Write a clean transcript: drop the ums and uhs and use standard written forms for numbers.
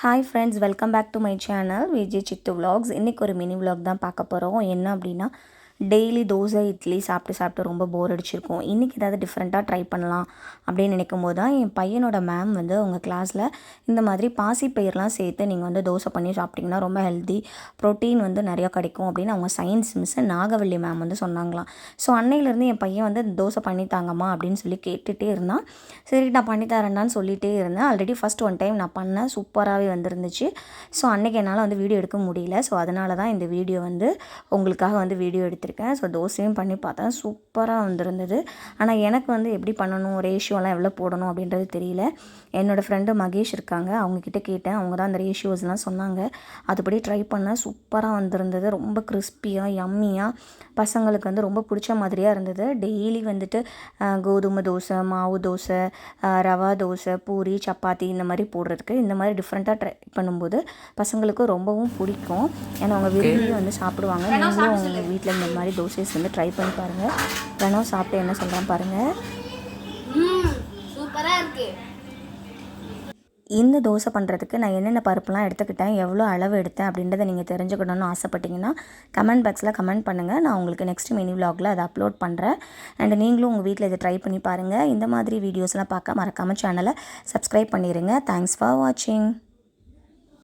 Hi friends, welcome back to my channel Vijay Sidhu vlogs. இன்றைக்கி ஒரு mini vlog தான் பார்க்க போகிறோம். என்ன அப்படின்னா, டெய்லி தோசை இட்லி சாப்பிட்டு ரொம்ப போர் அடிச்சிருக்கும். இன்றைக்கி ஏதாவது டிஃப்ரெண்ட்டாக ட்ரை பண்ணலாம் அப்படின்னு நினைக்கும் போது தான் என் பையனோட மேம் வந்து அவங்க கிளாஸில் இந்த மாதிரி பாசிப்பயிரெலாம் சேர்த்து நீங்கள் வந்து தோசை பண்ணி சாப்பிட்டிங்கன்னா ரொம்ப ஹெல்த்தி, ப்ரோட்டீன் வந்து நிறையா கிடைக்கும் அப்படின்னு அவங்க சயின்ஸ் மிஸ் நாகவல்லி மேம் வந்து சொன்னாங்களாம். ஸோ அன்னையிலேருந்து என் பையன் வந்து தோசை பண்ணித்தாங்கம்மா அப்படின்னு சொல்லி கேட்டுகிட்டே இருந்தான். சரி, நான் பண்ணித்தரேன்டான்னு சொல்லிகிட்டே இருந்தேன். ஆல்ரெடி ஃபஸ்ட் ஒன் டைம் நான் பண்ணேன், சூப்பராகவே வந்துருந்துச்சு. ஸோ அன்றைக்கி என்னால் வந்து வீடியோ எடுக்க முடியல. ஸோ அதனால தான் இந்த வீடியோ வந்து உங்களுக்காக வந்து வீடியோ எடுத்திருக்கேன். ஸோ தோசையும் பண்ணி பார்த்தேன், சூப்பராக வந்திருந்தது. ஆனால் எனக்கு வந்து எப்படி பண்ணணும், ரேஷியோலாம் எவ்வளோ போடணும் அப்படின்றது தெரியல. என்னோடய ஃப்ரெண்டு மகேஷ் இருக்காங்க, அவங்கக்கிட்ட கேட்டேன். அவங்க தான் அந்த ரேஷியோஸ்லாம் சொன்னாங்க. அதுபடி ட்ரை பண்ணேன், சூப்பராக வந்திருந்தது. ரொம்ப கிறிஸ்பியாக யம்மியாக பசங்களுக்கு வந்து ரொம்ப பிடிச்ச மாதிரியாக இருந்தது. டெய்லி வந்துட்டு கோதுமை தோசை, மாவு தோசை, ரவா தோசை, பூரி, சப்பாத்தி இந்த மாதிரி போடுறதுக்கு இந்த மாதிரி டிஃப்ரெண்ட்டாக ட்ரை பண்ணும்போது பசங்களுக்கு ரொம்பவும் பிடிக்கும். ஏன்னா அவங்க விரும்பி வந்து சாப்பிடுவாங்க. நீங்களும் உங்கள் வீட்டில் இந்த மாதிரி தோசைஸ் வந்து ட்ரை பண்ணி பாருங்கள். பிரணவ் சாப்பிட்டு என்ன சொல்கிறான் பாருங்கள். சூப்பராக இருக்குது. இந்த தோசை பண்ணுறதுக்கு நான் என்னென்ன பருப்புலாம் எடுத்துக்கிட்டேன், எவ்வளோ அளவு எடுத்தேன் அப்படின்றத நீங்கள் தெரிஞ்சுக்கணும்னு ஆசைப்பட்டீங்கன்னா கமெண்ட் பாக்ஸில் கமெண்ட் பண்ணுங்கள். நான் உங்களுக்கு நெக்ஸ்ட் மினி விலாகில் அதை அப்லோட் பண்ணுறேன். அண்ட் நீங்களும் உங்கள் வீட்டில் இதை ட்ரை பண்ணி பாருங்கள். இந்த மாதிரி வீடியோஸ்லாம் பார்க்க மறக்காமல் சேனலை சப்ஸ்கிரைப் பண்ணிடுங்க. தேங்க்ஸ் ஃபார் வாட்சிங்.